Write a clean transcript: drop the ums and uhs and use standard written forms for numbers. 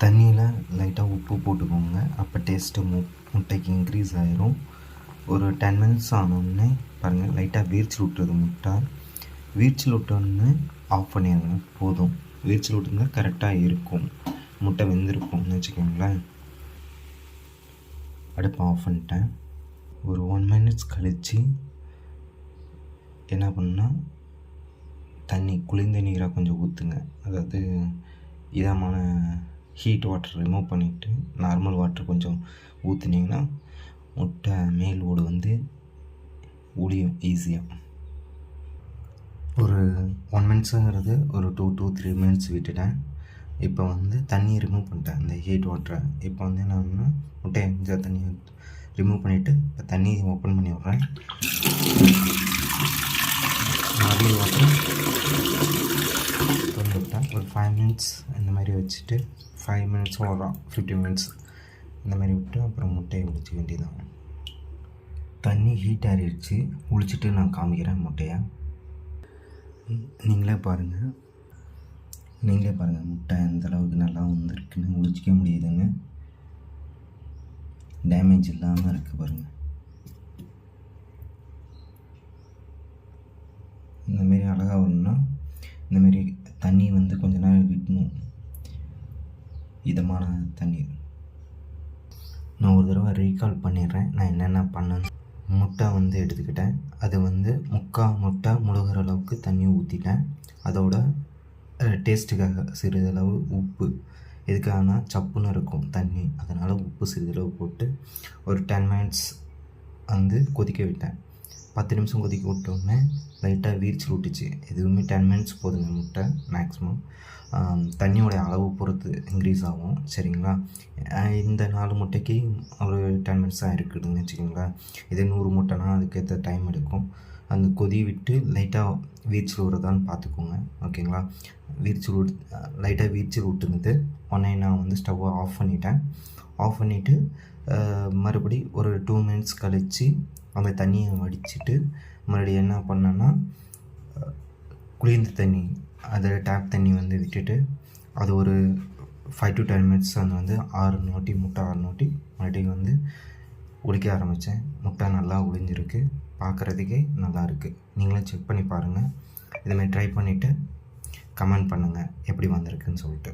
தண்ணியில் லைட்டாக உப்பு போட்டுக்கோங்க. அப்போ டேஸ்ட்டு முட்டைக்கு இன்க்ரீஸ் ஆகிரும். ஒரு 10 மினிட்ஸ் ஆனோடனே பாருங்கள், லைட்டாக வீர்ச்சி விட்டுறது முட்டை. வீர்ச்சில் விட்டோடனே ஆஃப் பண்ணிடுங்க. போதும், வீர்ச்சில் விட்டுருந்தா கரெக்டாக இருக்கும், முட்டை வெந்திருக்கும்னு வச்சுக்கோங்களேன். அடுப்பை ஆஃப் பண்ணிட்டேன். ஒரு 1 மினிட்ஸ் கழித்து என்ன பண்ணால், தண்ணி குளிர்ந்த நீராக கொஞ்சம் ஊற்றுங்க. அதாவது இதமான ஹீட் வாட்டர் ரிமூவ் பண்ணிவிட்டு நார்மல் வாட்டர் கொஞ்சம் ஊற்றுனீங்கன்னா முட்டை மேல் ஓடு வந்து ஒளியும் ஈஸியாக. ஒரு 1 மினிட்ஸுங்கிறது ஒரு 2 to 3 மினிட்ஸ் விட்டுட்டேன். இப்போ வந்து தண்ணியை ரிமூவ் பண்ணிட்டேன், இந்த ஹீட் வாட்டரை. இப்போ வந்து என்னன்னா முட்டையை கொஞ்சம் தண்ணியை ரிமூவ் பண்ணிவிட்டு இப்போ தண்ணியை ஓப்பன் பண்ணி விட்றேன். நார்மல் வாட்டர் திறந்து விட்டேன். ஒரு 5 மினிட்ஸ் இந்த மாதிரி வச்சுட்டு 5 மினிட்ஸ் ஒரு 15 மினிட்ஸ் இந்த மாதிரி விட்டு அப்புறம் முட்டையை உளிச்சிக்க வேண்டியதான். தண்ணி ஹீட் ஆகிடுச்சு. உளிச்சிட்டு நான் காமிக்கிறேன் முட்டையை. நீங்களே பாருங்கள் முட்டை எந்த அளவுக்கு நல்லா வந்துருக்குன்னு, உளிச்சிக்க முடியுதுன்னு, டேமேஜ் இல்லாமல் இருக்குது பாருங்கள். இந்தமாரி அழகாக வரணும்னா இந்தமாரி தண்ணி வந்து கொஞ்ச நேரம் விடணும், இதமான தண்ணீர். நான் ஒரு தடவை ரீகால் பண்ணிடுறேன் நான் என்னென்ன பண்ணேன். முட்டை வந்து எடுத்துக்கிட்டேன். அது வந்து முட்டை முழுகிற அளவுக்கு தண்ணி ஊற்றிட்டேன். அதோட டேஸ்ட்டுக்காக சிறிதளவு உப்பு, எதுக்காகனா சப்புன்னு இருக்கும் தண்ணி, அதனால் உப்பு சிறிதளவு போட்டு ஒரு 10 மினிட்ஸ் வந்து கொதிக்க விட்டேன். 10 நிமிஷம் கொதிக்க விட்டோடனே லைட்டாக வீர்ச்சி விட்டுச்சு. எதுவுமே 10 மினிட்ஸ் போதுங்க முட்டை மேக்ஸிமம். தண்ணியோடைய அளவு பொறுத்து இன்க்ரீஸ் ஆகும், சரிங்களா. இந்த 4 முட்டைக்கு ஒரு 10 மினிட்ஸ் தான் இருக்குதுன்னு வச்சுக்கோங்களேன். இதே 100 முட்டைனா அதுக்கேற்ற டைம் எடுக்கும். அந்த கொதி விட்டு லைட்டாக வீர்ச்சில் விடுறதான்னு பார்த்துக்கோங்க, ஓகேங்களா. லைட்டாக வீர்ச்சில் விட்டுருந்து உடனே நான் வந்து ஸ்டவ்வை ஆஃப் பண்ணிவிட்டு மறுபடி ஒரு 2 மினிட்ஸ் கழித்து அந்த தண்ணியை வடிச்சிட்டு மறுபடியும் என்ன பண்ணேன்னா, குளிர்ந்த தண்ணி, அதில் டேப் தண்ணி வந்து விட்டுட்டு அது ஒரு 5 to 10 மினிட்ஸ் அந்த வந்து 6 வாட்டி மறுபடியும் வந்து உளிக்க ஆரம்பித்தேன். முட்டை நல்லா உளிஞ்சிருக்கு, பார்க்குறதுக்கே நல்லா இருக்குது. நீங்களும் செக் பண்ணி பாருங்கள். இதுமாதிரி ட்ரை பண்ணிவிட்டு கமெண்ட் பண்ணுங்கள் எப்படி வந்திருக்குன்னு சொல்லிட்டு.